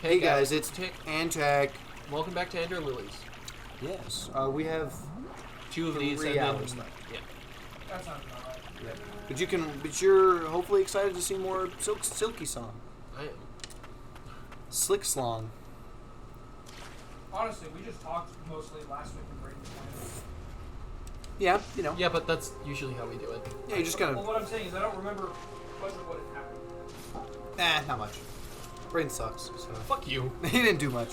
Hey guys, it's Tick. and Jack. Welcome back to Ender Lilies. Yes, we have 2 of these 3 and hours then, left. Yeah. That sounds about right. Yeah. But you're hopefully excited to see more Silky Song. I am. Slick Slong. Honestly, we just talked mostly last week in Braden's plan. Yeah, you know. Yeah, but that's usually how we do it. Yeah, you just kind Well, of... what I'm saying is I don't remember much of what had happened. not much. Brain sucks, so... Fuck you. He didn't do much.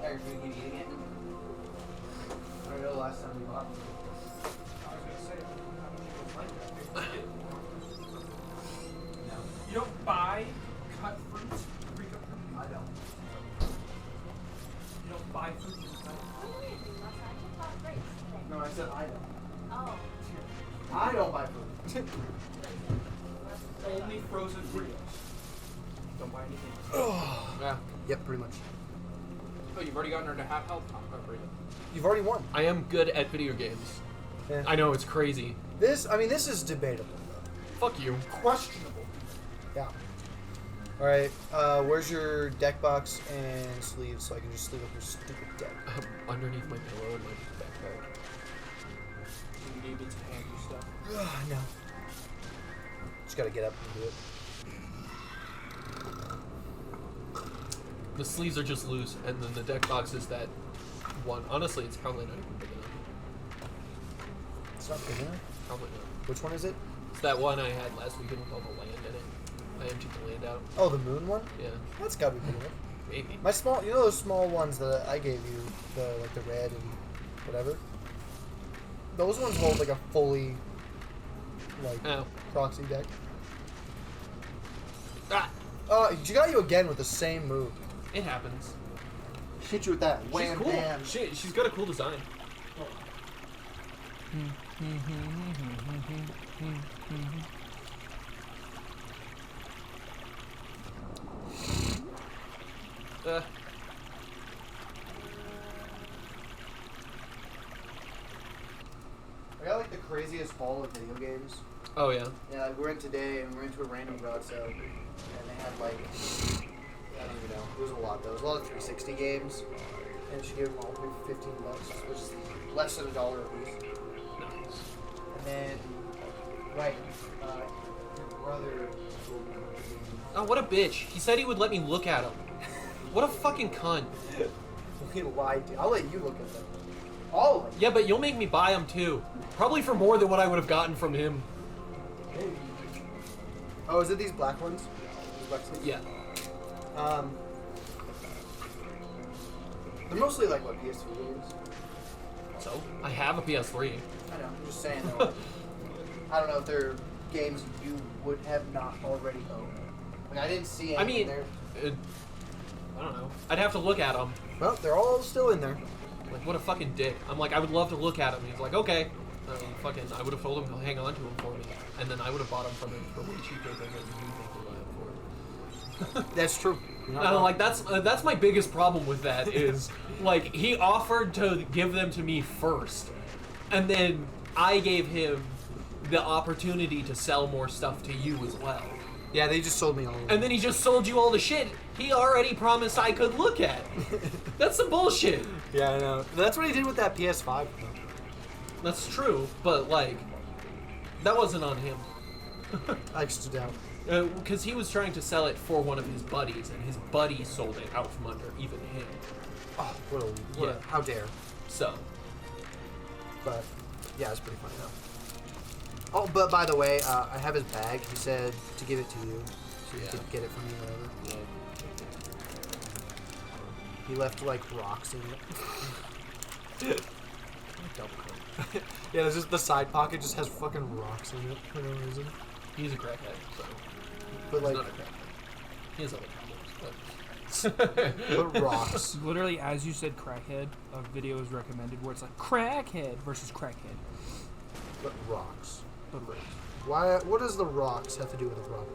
Are you going to keep eating it? I don't know the last time we bought it. I was gonna say, how many people like that? No. You don't buy cut fruits, pre-cut fruit. I don't. You don't buy fruit. No, I said I don't. Oh. I don't buy food. Only frozen Fritos. Don't buy anything else. Yeah. Yep, pretty much. Oh, you've already gotten her to half health burrito. You've already won. I am good at video games. Yeah. I know, it's crazy. This is debatable. Fuck you. Questionable. Yeah. All right. Where's your deck box and sleeves so I can just sleeve up your stupid deck? Underneath my pillow and my backpack. You need to hand you stuff. No. Just gotta get up and do it. The sleeves are just loose, and then the deck box is that one. Honestly, it's probably not even big enough. It's not big enough. Probably not. Which one is it? It's that one I had last weekend with all the land in it. I emptied the land out. Oh, the moon one. Yeah, That's gotta be big enough. maybe. My small, you know those small ones that I gave you, the red and whatever. Those ones hold like a fully, Oh. proxy deck. Ah! She got you again with the same move. It happens. Hit you with that. She's Wham cool. bam. She's got a cool design. I got like the craziest haul of video games. Oh yeah. Yeah, like, we went today and we went to a random garage sale, and they had like, I don't even know, it was a lot though. It was a lot of 360 games, and she gave them all for $15, which is less than $1 a piece. Nice. And then, right, your brother told me. Oh, what a bitch. He said he would let me look at him. What a fucking cunt. We lied to you. I'll let you look at them. All of them. Yeah, but you'll make me buy them too. Probably for more than what I would have gotten from him. Maybe. Oh, is it these black ones? These black ones? Yeah. They're mostly like what, PS3 games? So, I have a PS3. I know, I'm just saying though. I don't know if they're games you would have not already owned. Like, I didn't see any I mean, in there. I don't know. I'd have to look at them. Well, they're all still in there. Like, what a fucking dick. I'm like, I would love to look at him. He's like, okay. I would have told him to hang on to him for me. And then I would have bought him from him for way cheaper than what you make me buy him for. That's true. And I'm like, that's my biggest problem with that is, like, he offered to give them to me first. And then I gave him the opportunity to sell more stuff to you as well. Yeah, they just sold me all of them. And then he just sold you all the shit he already promised I could look at. That's some bullshit. Yeah, I know. That's what he did with that PS5. That's true, but, like, that wasn't on him. I stood out. Because he was trying to sell it for one of his buddies, and his buddy sold it out from under even him. Oh, Yeah. how dare. So, But, yeah, it's pretty funny though. Oh, but by the way, I have his bag. He said to give it to you, so you could get it from me or whatever. He left, like, rocks in it. Yeah, there's just the side pocket just has fucking rocks in it for no reason. he's a crackhead, so. But, He's like, not a crackhead. He has other problems, but. but rocks. Literally, as you said crackhead, a video is recommended where it's like crackhead versus crackhead. But rocks. But right. Why? What does the rocks have to do with the problem?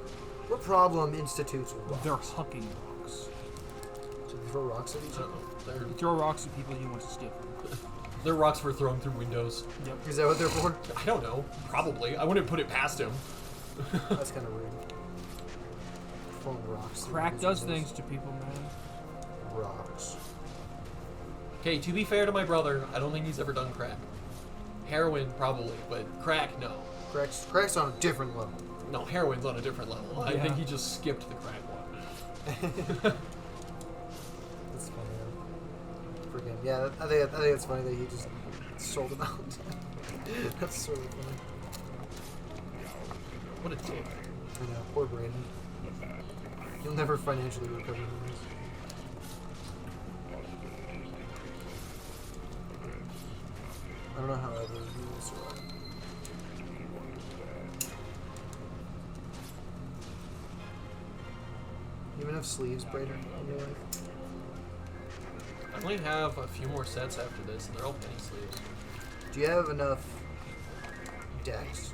What problem institutes rocks? They're hucking rocks. So they throw rocks at each other? You throw rocks at people you want to steal from. They're rocks for throwing through windows. Yep. Is that what they're for? I don't know. Probably. I wouldn't put it past him. That's kind of rude. Throwing rocks. through Crack windows. does things to people, man. Rocks. Okay, to be fair to my brother, I don't think he's ever done crack. Heroin, probably, but crack, no. Crack's on a different level. No, heroin's on a different level. I Yeah. think he just skipped the crack one. That's funny. For him. Yeah, I think it's funny that he just sold them out. That's sort of funny. What a dick. I know, poor Brandon. You'll never financially recover from this. I don't know how ever he will survive. You have enough sleeves, Brandon, in your life? I only have a few more sets after this, and they're all penny sleeves. Do you have enough decks?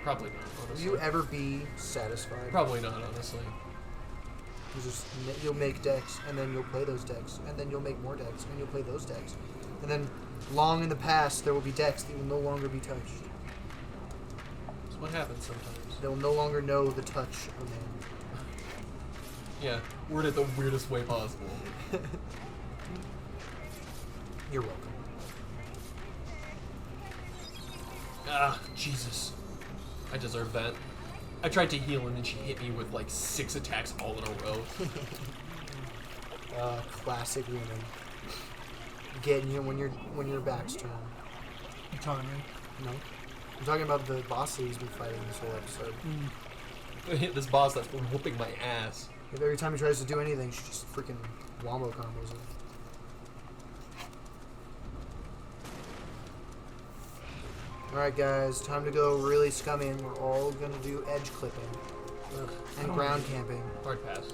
Probably not, Will honestly. you ever be satisfied? Probably not, honestly. You'll make decks, and then you'll play those decks, and then you'll make more decks, and you'll play those decks. And then, long in the past, there will be decks that will no longer be touched. That's what happens sometimes. They will no longer know the touch of man. Yeah, word it the weirdest way possible. You're welcome. Ah, Jesus. I deserve that. I tried to heal and then she hit me with like 6 attacks all in a row. Classic women. Getting you when your back's turned. You talking to me? No? I'm talking about the boss that he's been fighting this whole episode. I hit this boss that's been whooping my ass. Every time he tries to do anything, she just freaking wombo combos him. Alright guys, time to go really scummy and we're all gonna do edge clipping. And ground camping. Hard pass.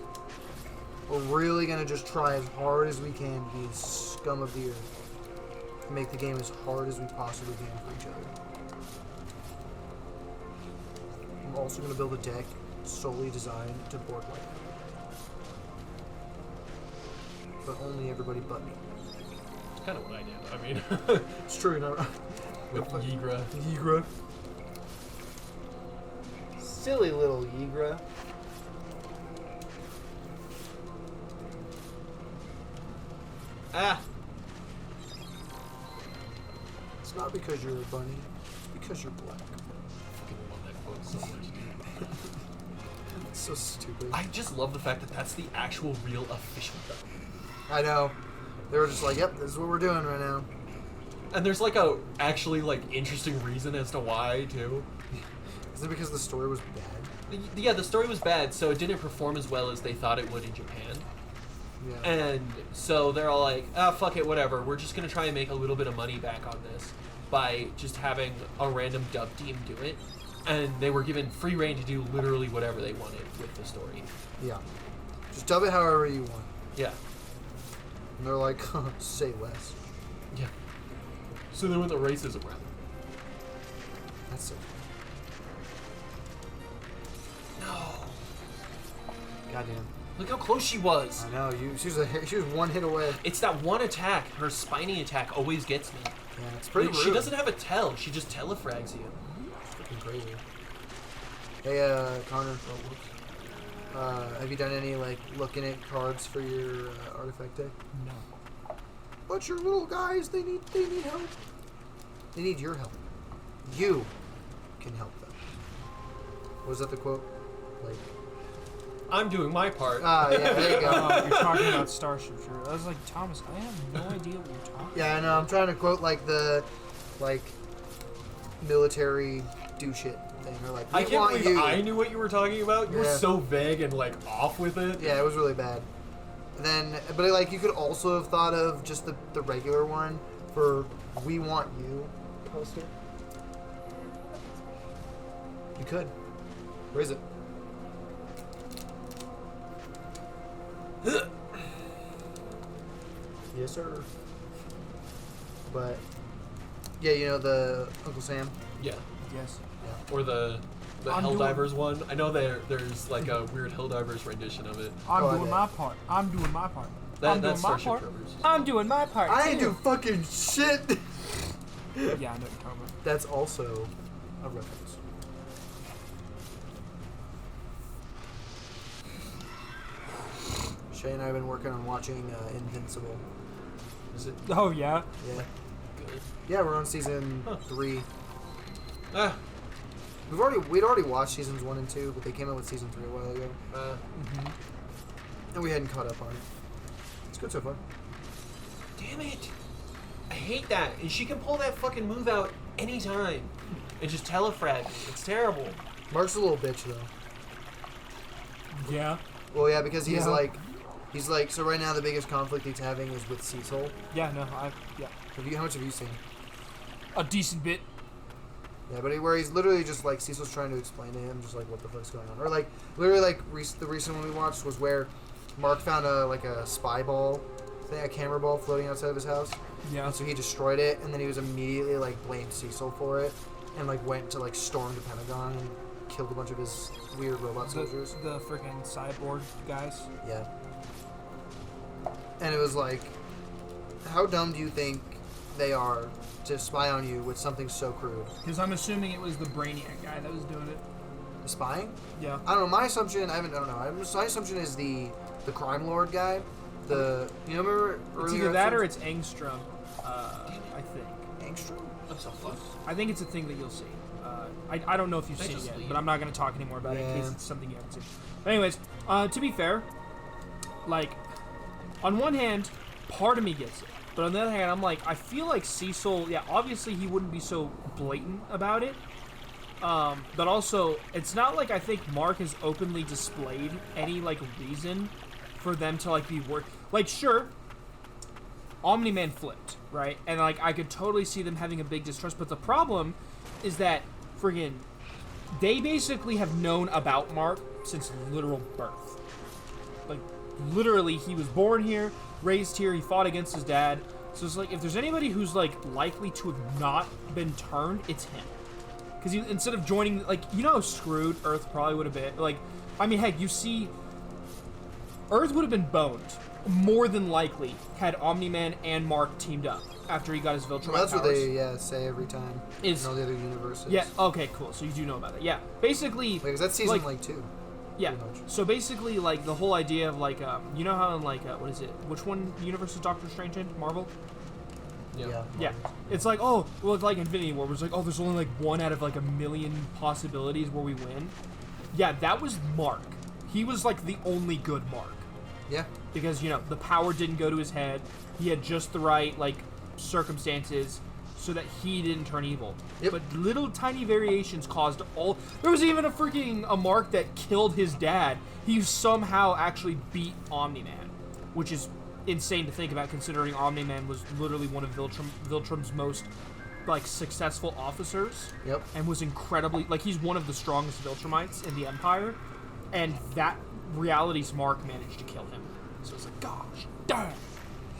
We're really gonna just try as hard as we can to be the scum of the earth. Make the game as hard as we possibly can for each other. I'm also gonna build a deck solely designed to board wipe. But only everybody but me. It's kind of what I did. I mean, It's true, no. with Yigra. Yigra. Silly little Yigra. Ah! It's not because you're a bunny, it's because you're black. I fucking love that quote so much, dude. It's so stupid. I just love the fact that that's the actual real official thing. I know. They were just like, yep, this is what we're doing right now. And there's like a actually like interesting reason as to why too. Is it because the story was bad? Yeah, the story was bad, so it didn't perform as well as they thought it would in Japan. Yeah. And so they're all like, ah, fuck it, whatever. We're just gonna try and make a little bit of money back on this by just having a random dub team do it. And they were given free reign to do literally whatever they wanted with the story. Yeah. Just dub it however you want. Yeah. And they're like, say less. Yeah. So they went the racism route. That's so funny. No. Goddamn. Look how close she was. I know. She was one hit away. It's that one attack. Her spiny attack always gets me. Yeah, it's pretty rude. She doesn't have a tell. She just telefrags you. Freaking crazy. Hey, Connor. Have you done any, like, looking at cards for your artifact deck? No. But your little guys, they need help. They need your help. You can help them. Was that the quote? Like, I'm doing my part. yeah, there you go. Oh, you're talking about Starship Trooper. I was like, Thomas, I have no idea what you're talking Yeah, I know. I'm trying to quote like the military do shit thing, or like we I can't want believe you. I knew what you were talking about. You were Yeah. so vague and like off with it. Yeah, it was really bad. But like you could also have thought of just the regular one for "We Want You" poster. You could. Where is it? Yes, sir. But yeah, you know the Uncle Sam. Yeah. Yes. Or the I'm Helldivers one. I know there's like a weird Helldivers rendition of it. I'm Oh, I doing bet. my part. I'm doing my part. That's I'm doing my Starship part. Troopers. I'm doing my part. I ain't too. do fucking shit. Yeah, I know what you're talking about. That's also a reference. Shay and I have been working on watching Invincible. Is it? Oh yeah. Yeah. Good? Yeah, we're on season Huh. 3. Ah. We'd already watched seasons 1 and 2, but they came out with season 3 a while ago, Mm-hmm. and we hadn't caught up on it. It's good so far. Damn it! I hate that. And she can pull that fucking move out anytime. And just telefrag me. It's terrible. Mark's a little bitch though. Yeah. Well, yeah, because he's Yeah. like, so right now the biggest conflict he's having is with Cecil. Yeah. No. Yeah. How much have you seen? A decent bit. Yeah, but where he's literally just like Cecil's trying to explain to him just like what the fuck's going on, or like literally like the recent one we watched was where Mark found a spy ball thing, a camera ball floating outside of his house, Yeah. and so he destroyed it, and then he was immediately like blamed Cecil for it, and like went to like storm the Pentagon and killed a bunch of his weird robot soldiers. The freaking cyborg guys. Yeah. And it was like, how dumb do you think they are to spy on you with something so crude? Because I'm assuming it was the Brainiac guy that was doing it. The spying? Yeah. I don't know. My assumption, I don't know. My assumption is the crime lord guy. You remember It's earlier either that or episodes? it's Angstrom. I think. Angstrom? I'm so close. I think it's a thing that you'll see. I don't know if you've They seen it just yet, leave. but I'm not going to talk anymore about it in Yeah. case it's something you haven't seen. But anyways, to be fair, like, on one hand, part of me gets it. But on the other hand, I'm like, I feel like Cecil, yeah, obviously he wouldn't be so blatant about it. But also, it's not like I think Mark has openly displayed any, like, reason for them to, like, be like, sure, Omni-Man flipped, right? And, like, I could totally see them having a big distrust, but the problem is that, friggin', they basically have known about Mark since literal birth. Like, literally, he was born here, raised here, he fought against his dad. So it's like, if there's anybody who's, like, likely to have not been turned, it's him. Because instead of joining, like, you know how screwed Earth probably would have been? Like, I mean, heck, you see, Earth would have been boned, more than likely, had Omni-Man and Mark teamed up after he got his Viltrumite Well, that's what powers. they say every time. Is- in all the other universes. Yeah, okay, cool. So you do know about that. Yeah, basically, Because that's season like- 2. yeah. pretty much. So basically, like, the whole idea of, like, you know how in, like, what is it? Which one universe is Doctor Strange in? Marvel? Yeah. Yeah. It's like, oh, well, it's like Infinity War, where it's like, oh, there's only, like, one out of, like, a million possibilities where we win. Yeah, that was Mark. He was, like, the only good Mark. Yeah. Because, you know, the power didn't go to his head. He had just the right, like, circumstances so that he didn't turn evil. Yep. But little tiny variations caused all... There was even a Mark that killed his dad. He somehow actually beat Omni-Man, which is insane to think about, considering Omni-Man was literally one of Viltrum's most, like, successful officers. Yep. And was incredibly... Like, he's one of the strongest Viltrumites in the Empire. And that reality's Mark managed to kill him. So it's like, gosh, damn.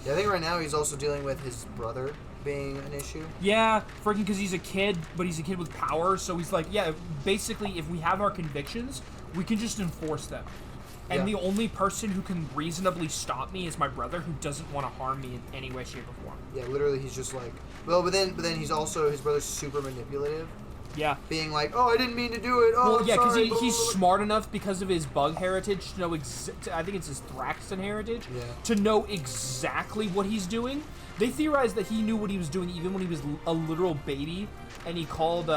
Yeah, I think right now he's also dealing with his brother being an issue. Yeah, freaking because he's a kid, but he's a kid with power. So he's like, yeah, basically, if we have our convictions, we can just enforce them. And Yeah. the only person who can reasonably stop me is my brother, who doesn't want to harm me in any way, shape, or form. Yeah, literally, he's just like, well, but then he's also, his brother's super manipulative, Yeah. being like, oh, I didn't mean to do it. Oh, Well, I'm yeah, because sorry, he's blah, blah, blah. smart enough because of his bug heritage to know I think it's his Thraxton heritage. Yeah. To know exactly what he's doing. They theorized that he knew what he was doing even when he was a literal baby, and he called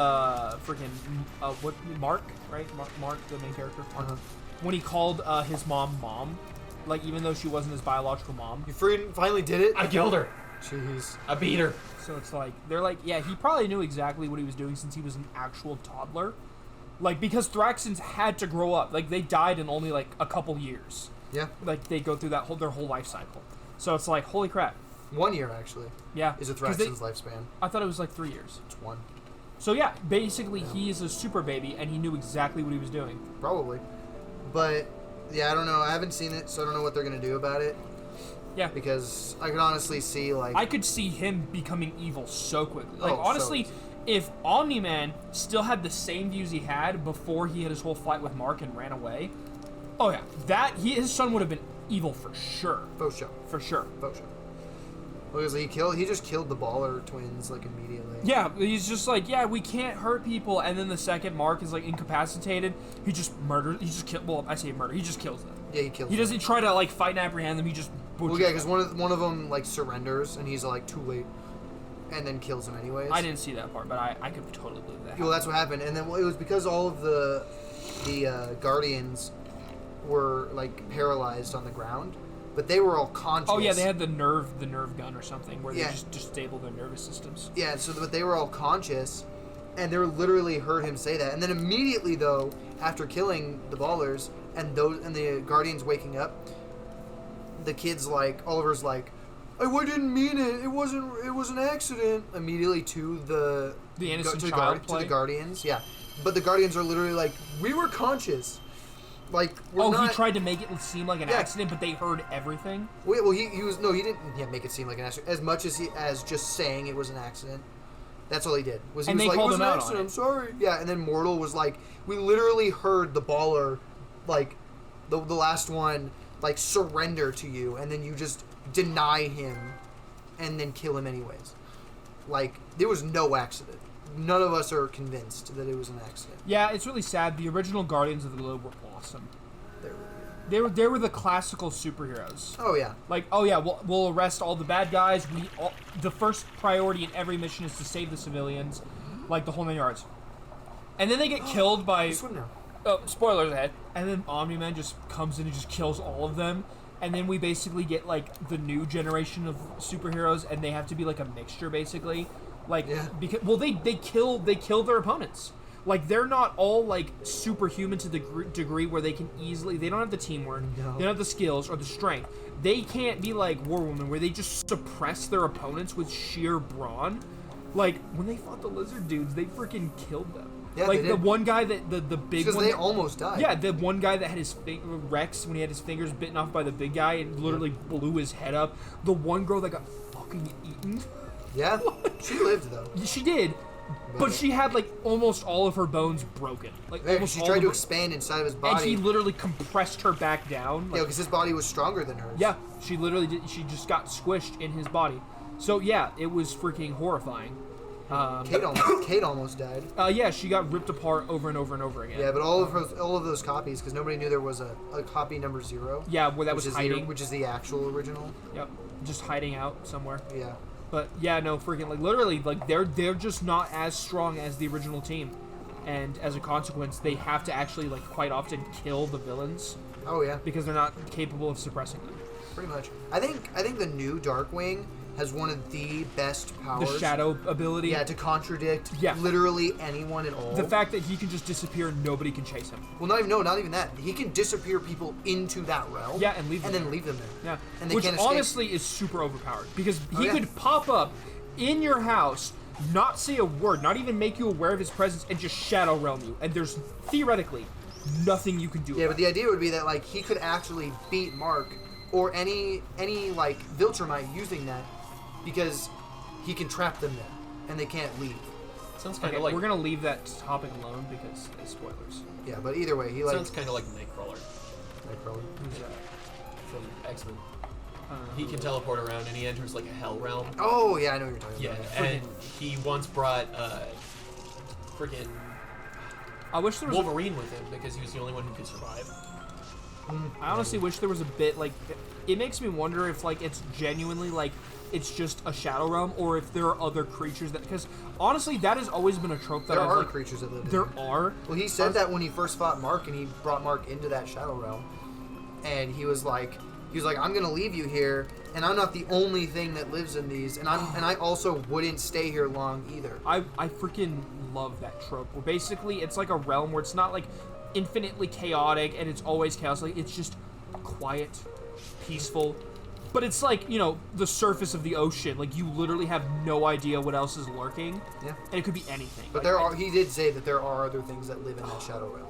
Mark, right? Mark, the main character. Mark. Uh-huh. When he called his mom, like, even though she wasn't his biological mom. You finally did it? I killed her. Jeez. I beat her. So it's like, they're like, yeah, he probably knew exactly what he was doing since he was an actual toddler. Like, because Thraxons had to grow up. Like, they died in only, like, a couple years. Yeah. Like, they go through their whole life cycle. So it's like, holy crap. 1 year, actually, Yeah. is a 'Cause they- Thraxton's lifespan. I thought it was like 3 years. It's 1. So yeah, basically he is a super baby and he knew exactly what he was doing. Probably. But, yeah, I don't know. I haven't seen it, so I don't know what they're going to do about it. Yeah. Because I could honestly see, like... I could see him becoming evil so quickly. Like, Oh, so honestly, easy. if Omni-Man still had the same views he had before he had his whole fight with Mark and ran away, oh yeah, his son would have been evil for sure. Faux show. For sure. Faux show. Because he just killed the Baller twins like immediately. Yeah, he's just like, yeah, we can't hurt people, and then the second Mark is like incapacitated, he just murders. He just kills. Well, I say murder. He just kills them. Yeah, he kills. He them. doesn't try to like fight and apprehend them. He just butchers. Well, yeah, because one of them like surrenders, and he's like too late, and then kills him anyways. I didn't see that part, but I could totally believe that. Well, that's what happened, and then it was because all of the Guardians were like paralyzed on the ground, but they were all conscious. Oh yeah, they had the nerve gun or something where Yeah. they just disable their nervous systems. Yeah, but they were all conscious, and they literally heard him say that, and then immediately though, after killing the Ballers and the Guardians waking up, the kids like Oliver's like, I didn't mean it. It was an accident. Immediately to the innocent to child to the Guardians. Yeah, but the Guardians are literally like, we were conscious. Like, he tried to make it seem like an accident, but they heard everything. Well, he didn't make it seem like an accident as much as just saying it was an accident. That's all he did. Was he And was they like, called it was him an out accident, on it. I'm sorry. Yeah, and then Mortal was like, we literally heard the Baller, like, the last one, like, surrender to you, and then you just deny him, and then kill him anyways. Like, there was no accident. None of us are convinced that it was an accident. Yeah, it's really sad. The original Guardians of the Globe were awesome. They were They were the classical superheroes. Oh yeah. Like, oh yeah, we'll arrest all the bad guys. The first priority in every mission is to save the civilians, like the whole 9 yards. And then they get killed by. Swim now. Oh, spoilers ahead. And then Omni-Man just comes in and just kills all of them. And then we basically get like the new generation of superheroes, and they have to be like a mixture basically. Like, Yeah. because they kill their opponents. Like, they're not all like superhuman to the degree where they can easily. They don't have the teamwork. No. They don't have the skills or the strength. They can't be like War Woman, where they just suppress their opponents with sheer brawn. Like, when they fought the lizard dudes, they freaking killed them. Yeah, like they the did. one guy that the big Because one. they almost died. Yeah, the one guy that had his Rex, when he had his fingers bitten off by the big guy and literally blew his head up. The one girl that got fucking eaten. Yeah. She lived though. She did, but she had like almost all of her bones broken. Like Yeah, almost she all tried of to her- expand inside of his and body. he literally compressed her back down. Yeah, Like, because his body was stronger than hers. yeah, she literally did. She just got squished in his body. So yeah, it was freaking horrifying. Kate almost died. Yeah, she got ripped apart over and over and over again. Yeah, but all of those copies, because nobody knew there was a copy number 0. Yeah, where that which was is hiding. which is the actual original. Yep, just hiding out somewhere. Yeah. But yeah, no, freaking like literally, like they're just not as strong as the original team, and as a consequence, they have to actually like quite often kill the villains Oh yeah. because they're not capable of suppressing them. Pretty much. I think the new Darkwing has one of the best powers. The shadow ability. Yeah, to contradict Yeah. literally anyone at all. The fact that he can just disappear and nobody can chase him. Well, not even that. He can disappear people into that realm. Yeah, and leave them then there. leave them there. Yeah, And they which can't escape. honestly is super overpowered because he yeah. could pop up in your house, not say a word, not even make you aware of his presence, and just shadow realm you. And there's theoretically nothing you can do. Yeah, about but the idea would be that like he could actually beat Mark or any like Viltrumite using that because he can trap them there and they can't leave. Sounds it. kind Okay, of like we're gonna leave that topic alone because it's spoilers. Yeah, but either way, he like sounds kind of like Nightcrawler Nightcrawler. Who's that? from X-Men. He can teleport around and he enters like a hell realm. Oh yeah, I know what you're talking Yeah, about. and he once brought freaking I wish there was. Wolverine with him because he was the only one who could survive. I honestly wish there was a bit like. It makes me wonder if like it's genuinely like it's just a shadow realm or if there are other creatures that because honestly that has always been a trope that There I've, are like, creatures that live in there are. Well, he said that when he first fought Mark and he brought Mark into that shadow realm, and he was like, I'm gonna leave you here, and I'm not the only thing that lives in these, and I also wouldn't stay here long either. I freaking love that trope where basically it's like a realm where it's not like infinitely chaotic and it's always chaos. Like it's just quiet, peaceful. But it's like, you know, the surface of the ocean. Like, you literally have no idea what else is lurking. Yeah. And it could be anything. But he did say that there are other things that live in that shadow realm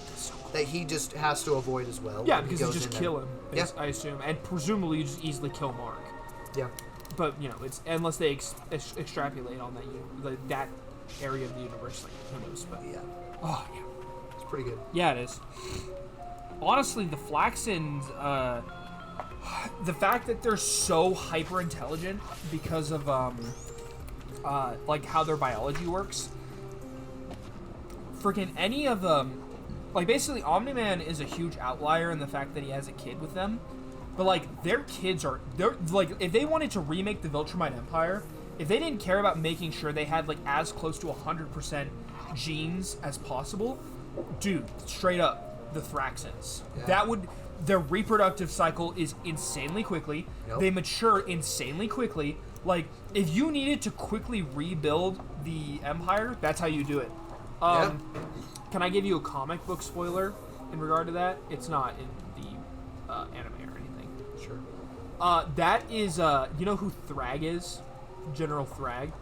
that he just has to avoid as well. Yeah, when he because you goes just in kill there. him, Yeah. I assume. And presumably you just easily kill Mark. Yeah. But, you know, it's unless they extrapolate on that area of the universe. Like, who knows? But Yeah, oh yeah, it's pretty good. yeah, it is. Honestly, the Flaxens, the fact that they're so hyper intelligent because of like how their biology works. Freaking any of them, like basically Omni-Man is a huge outlier in the fact that he has a kid with them, but like their kids are, they're like, if they wanted to remake the Viltrumite Empire, if they didn't care about making sure they had like as close to 100% genes as possible, dude, straight up, the Thraxens. Yeah. That would, their reproductive cycle is insanely quickly. Yep. They mature insanely quickly. Like, if you needed to quickly rebuild the Empire, that's how you do it. Can I give you a comic book spoiler in regard to that? It's not in the anime or anything. Sure. That is, you know who Thrag is? General Thrag.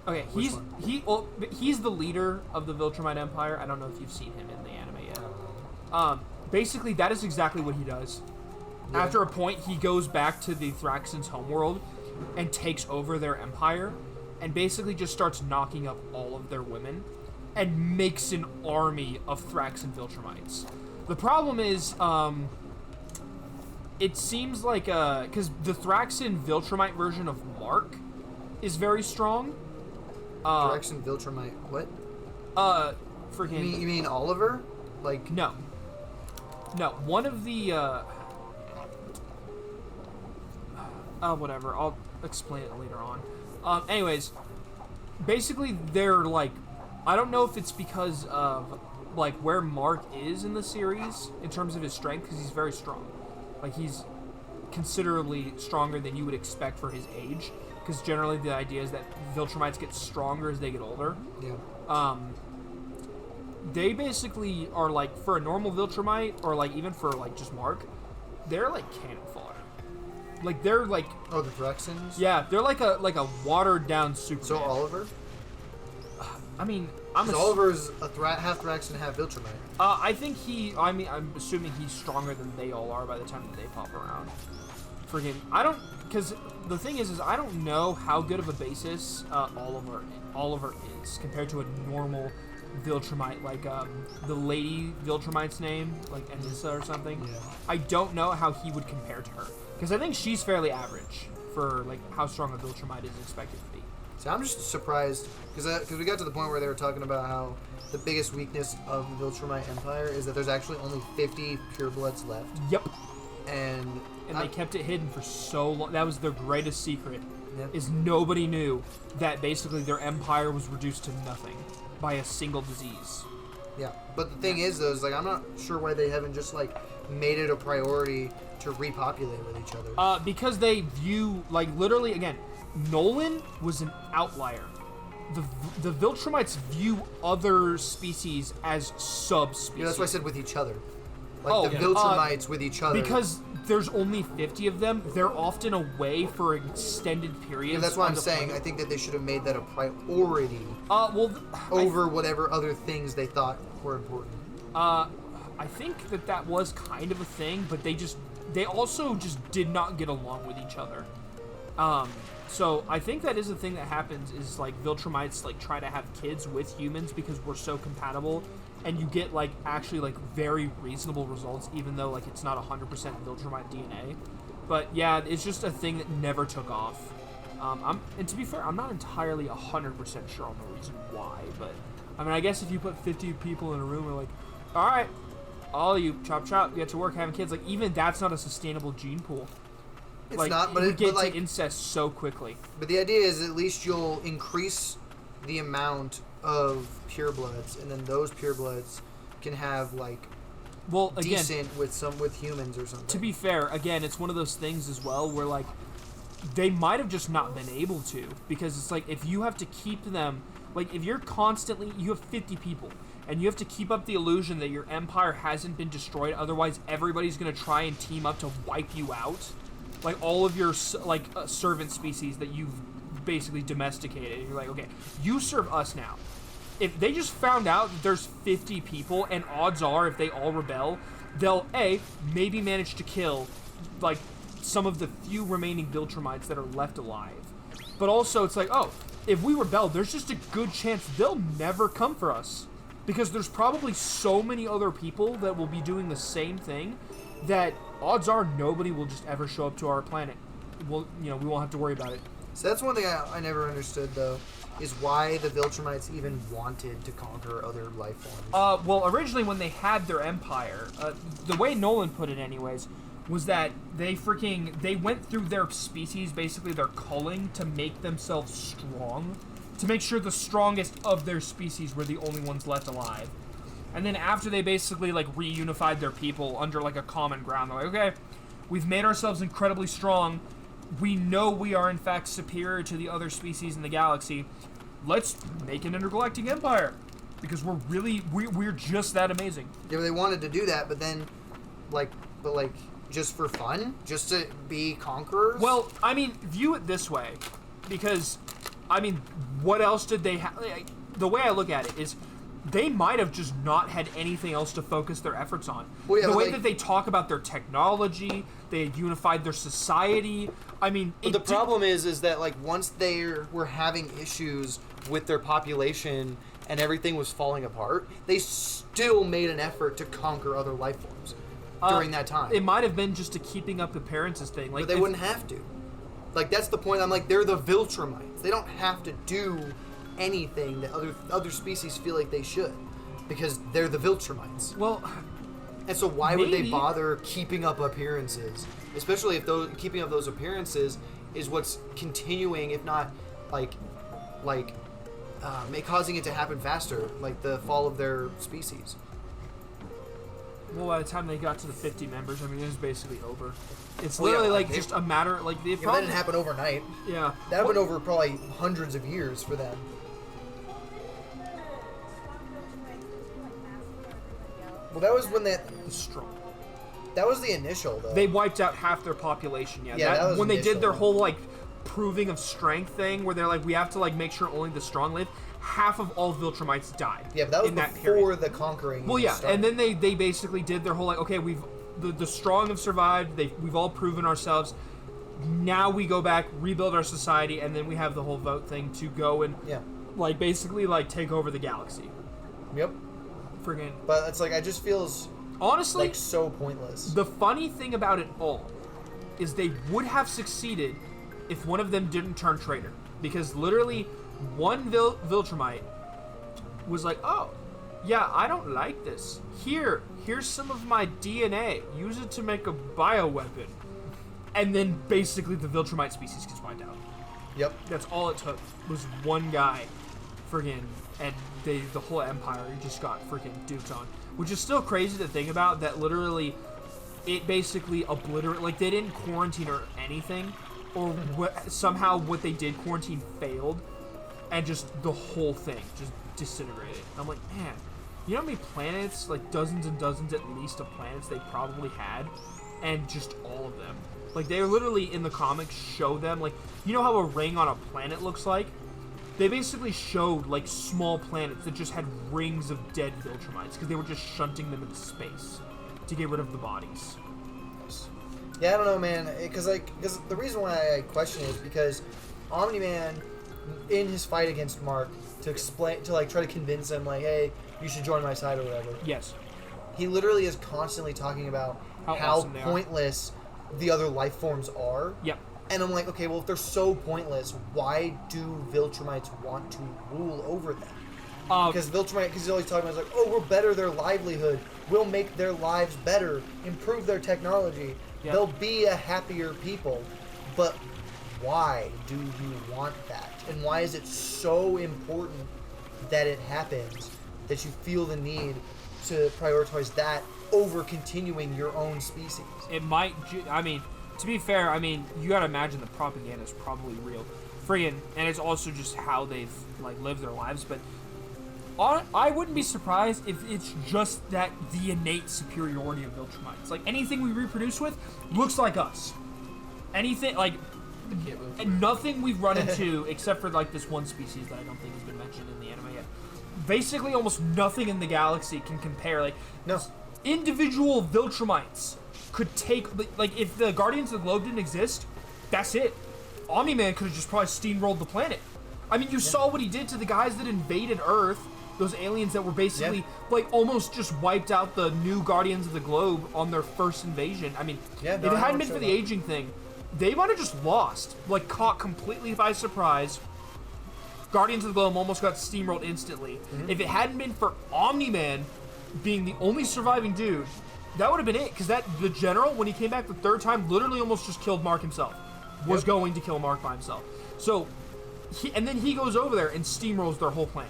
Okay, Which he's the leader of the Viltrumite Empire. I don't know if you've seen him in the anime yet. Basically, that is exactly what he does. Yeah. After a point, he goes back to the Thraxens' homeworld and takes over their empire, and basically just starts knocking up all of their women, and makes an army of Thraxen Viltrumites. The problem is, it seems like, because the Thraxen Viltrumite version of Mark is very strong. Direction Viltrumite. What? Freaking. You mean Oliver? Like No. No, one of the, whatever, I'll explain it later on. Anyways, basically, they're, like, I don't know if it's because of, like, where Mark is in the series, in terms of his strength, because he's very strong. Like, he's considerably stronger than you would expect for his age, because generally the idea is that Viltrumites get stronger as they get older. yeah. They basically are like, for a normal Viltrumite, or like even for like just Mark, they're like cannon fodder. Like they're like, Oh, the Thraxens. yeah, they're like a watered down Superman. So Oliver. I mean, I'm Because Oliver's a half Thraxen, half Viltrumite. I think I'm assuming he's stronger than they all are by the time that they pop around. Friggin', I don't, because the thing is I don't know how good of a basis Oliver is compared to a normal Viltrumite, like the lady Viltrumite's name, like Anissa or something. Yeah. I don't know how he would compare to her, because I think she's fairly average for like how strong a Viltrumite is expected to be. So I'm just surprised because we got to the point where they were talking about how the biggest weakness of the Viltrumite Empire is that there's actually only 50 purebloods left, Yep. and They kept it hidden for so long. That was their greatest secret. Yep. Is nobody knew that basically their empire was reduced to nothing by a single disease. Yeah, but the thing is, though, is like I'm not sure why they haven't just like made it a priority to repopulate with each other. Because they view, like, literally, again, Nolan was an outlier. The Viltrumites view other species as subspecies. Yeah, that's why I said with each other. Like Oh, the yeah. Viltrumites with each other. Because there's only 50 of them, they're often away for extended periods. Yeah, that's why on I'm the saying. planet. I think that they should have made that a priority over whatever other things they thought were important. I think that was kind of a thing, but they also just did not get along with each other. So I think that is a thing that happens, is like Viltrumites like try to have kids with humans because we're so compatible, and you get like actually like very reasonable results, even though like it's not 100% Viltrumite DNA. But yeah, it's just a thing that never took off. And to be fair, I'm not entirely 100% sure on the reason why, but I mean, I guess if you put 50 people in a room and like, all right, all of you, chop chop, get to work having kids, like even that's not a sustainable gene pool. It's Like, not, but it it would get but like to incest so quickly. But the idea is at least you'll increase the amount of purebloods, and then those purebloods can have like Well, again, decent with humans or something. to be fair, again, it's one of those things as well where like they might have just not been able to, because it's like if you have to keep them, like if you're constantly, you have 50 people and you have to keep up the illusion that your empire hasn't been destroyed, otherwise everybody's going to try and team up to wipe you out. Like all of your servant species that you've basically domesticated. You're like, okay, you serve us now. If they just found out that there's 50 people, and odds are if they all rebel, they'll maybe manage to kill like some of the few remaining Viltrumites that are left alive. But also it's like, oh, if we rebel, there's just a good chance they'll never come for us. Because there's probably so many other people that will be doing the same thing that odds are nobody will just ever show up to our planet. We won't have to worry about it. So that's one thing I never understood, though, is why the Viltrumites even wanted to conquer other life forms. Well, originally when they had their empire, the way Nolan put it anyways, was that they went through their species, basically their culling, to make themselves strong. To make sure the strongest of their species were the only ones left alive. And then after they basically, like, reunified their people under, like, a common ground, they're like, okay, we've made ourselves incredibly strong. We know we are, in fact, superior to the other species in the galaxy. Let's make an intergalactic empire. Because we're just that amazing. Yeah, they wanted to do that, but then, just for fun? Just to be conquerors? Well, I mean, view it this way. Because, I mean, what else did they have? The way I look at it is they might have just not had anything else to focus their efforts on. Well, yeah, the way like, that they talk about their technology, they had unified their society. I mean, but the problem is that, like, once they were having issues with their population and everything was falling apart, they still made an effort to conquer other life forms during that time. It might have been just a keeping up appearances thing. Like, but they wouldn't have to. Like, that's the point. I'm like, they're the Viltrumites. They don't have to do anything that other species feel like they should, because they're the Viltrumites. Well, and so why would they bother keeping up appearances, especially if keeping up those appearances is what's continuing, if not causing it to happen faster, like the fall of their species. Well, by the time they got to the 50 members, I mean, it was basically over. It's literally just a matter, like, the that didn't happen overnight. Yeah. That happened over probably hundreds of years for them. Well, that was when the strong. That was the initial, though. They wiped out half their population. Yeah, that was when initial. They did their whole, like, proving of strength thing, where they're like, we have to, like, make sure only the strong live. Half of all Viltrumites died. Yeah, but that was in before the conquering. Well, yeah, started. and then they basically did their whole, like, okay, the strong have survived. We've all proven ourselves. Now we go back, rebuild our society, and then we have the whole vote thing to go and like, basically, like, take over the galaxy. Yep. Friggin'. But it's like, I just feels honestly like so pointless. The funny thing about it all is they would have succeeded if one of them didn't turn traitor, because literally one Viltrumite was like, oh, yeah, I don't like this. Here's some of my DNA. Use it to make a bioweapon. And then basically the Viltrumite species gets wiped out. Yep. That's all it took, was one guy. Friggin'. And the whole empire just got freaking duked on. Which is still crazy to think about, that literally it basically obliterated, like, they didn't quarantine or anything. Or somehow what they did quarantine failed. And just the whole thing just disintegrated. I'm like, man, you know how many planets, like dozens and dozens at least of planets they probably had? And just all of them. Like, they literally in the comics show them, like, you know how a ring on a planet looks like? They basically showed, like, small planets that just had rings of dead Viltrumites because they were just shunting them into space to get rid of the bodies. Yeah, I don't know, man. Because the reason why I question it is because Omni-Man, in his fight against Mark, to try to convince him, like, hey, you should join my side or whatever. Yes. He literally is constantly talking about how awesome pointless the other life forms are. Yep. And I'm like, okay, well, if they're so pointless, why do Viltrumites want to rule over them? Because he's always talking about, like, oh, we'll better their livelihood. We'll make their lives better. Improve their technology. Yep. They'll be a happier people. But why do you want that? And why is it so important that it happens that you feel the need to prioritize that over continuing your own species? It might, I mean, to be fair, I mean, you gotta imagine the propaganda is probably real. Friggin', and it's also just how they've, like, lived their lives, but I wouldn't be surprised if it's just that the innate superiority of Viltrumites. Like, anything we reproduce with looks like us. Anything, like, and nothing we've run into, except for, like, this one species that I don't think has been mentioned in the anime yet. Basically, almost nothing in the galaxy can compare. Like, No. Individual Viltrumites could take, like, if the Guardians of the Globe didn't exist, that's it. Omni-Man could have just probably steamrolled the planet. I mean, you saw what he did to the guys that invaded Earth. Those aliens that were basically, like, almost just wiped out the new Guardians of the Globe on their first invasion. I mean, if it hadn't been for the aging thing, they might have just lost. Like, caught completely by surprise. Guardians of the Globe almost got steamrolled instantly. If it hadn't been for Omni-Man being the only surviving dude, that would have been it. Because the general, when he came back the third time, literally almost just killed Mark himself. Was going to kill Mark by himself. So, and then he goes over there and steamrolls their whole plan.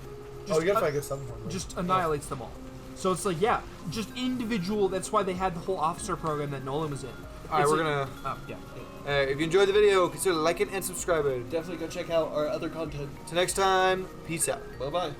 You gotta find something for them. Just annihilates them all. So it's like, yeah, just individual. That's why they had the whole officer program that Nolan was in. Alright, we're gonna... Oh, yeah. if you enjoyed the video, consider liking and subscribing. Definitely go check out our other content. Till next time, peace out. Bye-bye.